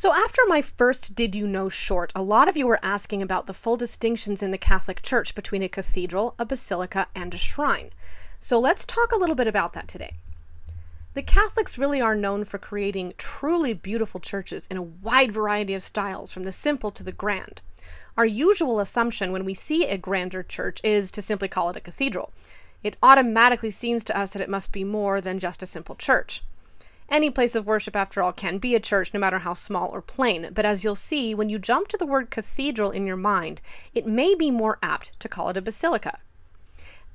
So after my first Did You Know short, a lot of you were asking about the full distinctions in the Catholic Church between a cathedral, a basilica, and a shrine. So let's talk a little bit about that today. The Catholics really are known for creating truly beautiful churches in a wide variety of styles, from the simple to the grand. Our usual assumption when we see a grander church is to simply call it a cathedral. It automatically seems to us that it must be more than just a simple church. Any place of worship, after all, can be a church, no matter how small or plain. But as you'll see, when you jump to the word cathedral in your mind, it may be more apt to call it a basilica.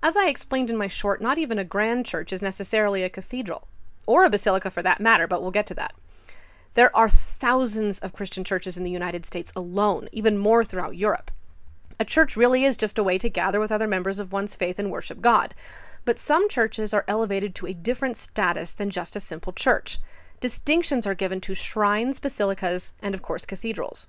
As I explained in my short, not even a grand church is necessarily a cathedral, or a basilica for that matter, but we'll get to that. There are thousands of Christian churches in the United States alone, even more throughout Europe. A church really is just a way to gather with other members of one's faith and worship God. But some churches are elevated to a different status than just a simple church. Distinctions are given to shrines, basilicas, and of course cathedrals.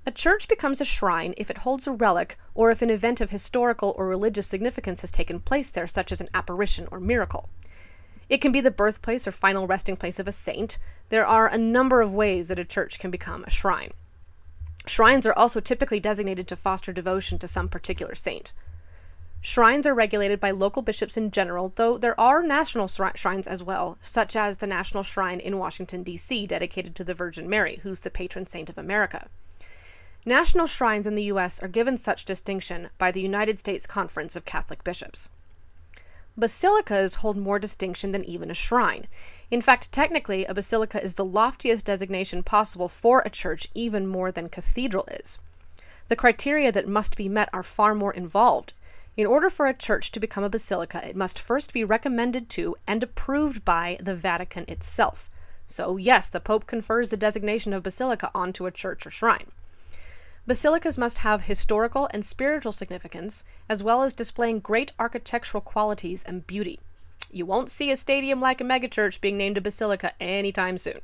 A church becomes a shrine if it holds a relic or if an event of historical or religious significance has taken place there, such as an apparition or miracle. It can be the birthplace or final resting place of a saint. There are a number of ways that a church can become a shrine. Shrines are also typically designated to foster devotion to some particular saint. Shrines are regulated by local bishops in general, though there are national shrines as well, such as the National Shrine in Washington, D.C., dedicated to the Virgin Mary, who's the patron saint of America. National shrines in the U.S. are given such distinction by the United States Conference of Catholic Bishops. Basilicas hold more distinction than even a shrine. In fact, technically, a basilica is the loftiest designation possible for a church, even more than cathedral is. The criteria that must be met are far more involved. In order for a church to become a basilica, it must first be recommended to and approved by the Vatican itself. So yes, the Pope confers the designation of basilica onto a church or shrine. Basilicas must have historical and spiritual significance, as well as displaying great architectural qualities and beauty. You won't see a stadium like a megachurch being named a basilica anytime soon.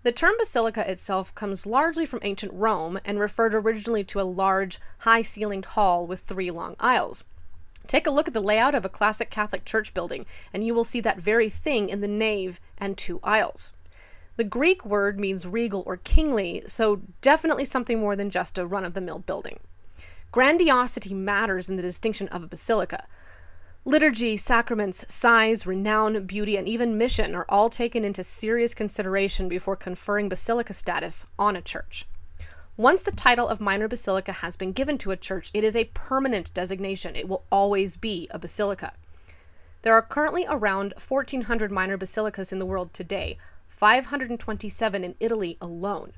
The term basilica itself comes largely from ancient Rome and referred originally to a large, high-ceilinged hall with 3 long aisles. Take a look at the layout of a classic Catholic church building, and you will see that very thing in the nave and 2 aisles. The Greek word means regal or kingly, so definitely something more than just a run-of-the-mill building. Grandiosity matters in the distinction of a basilica. Liturgy, sacraments, size, renown, beauty, and even mission are all taken into serious consideration before conferring basilica status on a church. Once the title of minor basilica has been given to a church, it is a permanent designation. It will always be a basilica. There are currently around 1,400 minor basilicas in the world today, 527 in Italy alone.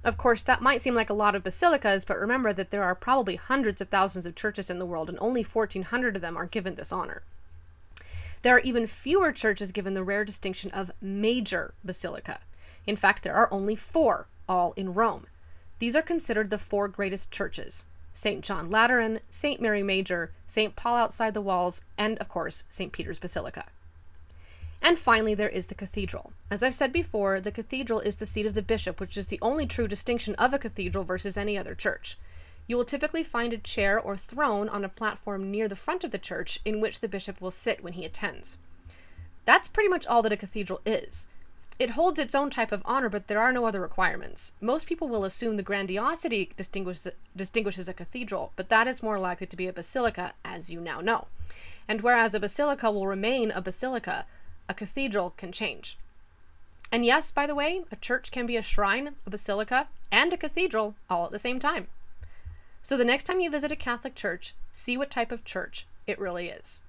Of course, that might seem like a lot of basilicas, but remember that there are probably hundreds of thousands of churches in the world, and only 1,400 of them are given this honor. There are even fewer churches given the rare distinction of major basilica. In fact, there are only 4, all in Rome. These are considered the 4 greatest churches: St. John Lateran, St. Mary Major, St. Paul outside the walls, and of course, St. Peter's Basilica. And finally, there is the cathedral. As I've said before, the cathedral is the seat of the bishop, which is the only true distinction of a cathedral versus any other church. You will typically find a chair or throne on a platform near the front of the church in which the bishop will sit when he attends. That's pretty much all that a cathedral is. It holds its own type of honor, but there are no other requirements. Most people will assume the grandiosity distinguishes a cathedral, but that is more likely to be a basilica, as you now know. And whereas a basilica will remain a basilica, a cathedral can change. And yes, by the way, a church can be a shrine, a basilica, and a cathedral all at the same time. So the next time you visit a Catholic church, see what type of church it really is.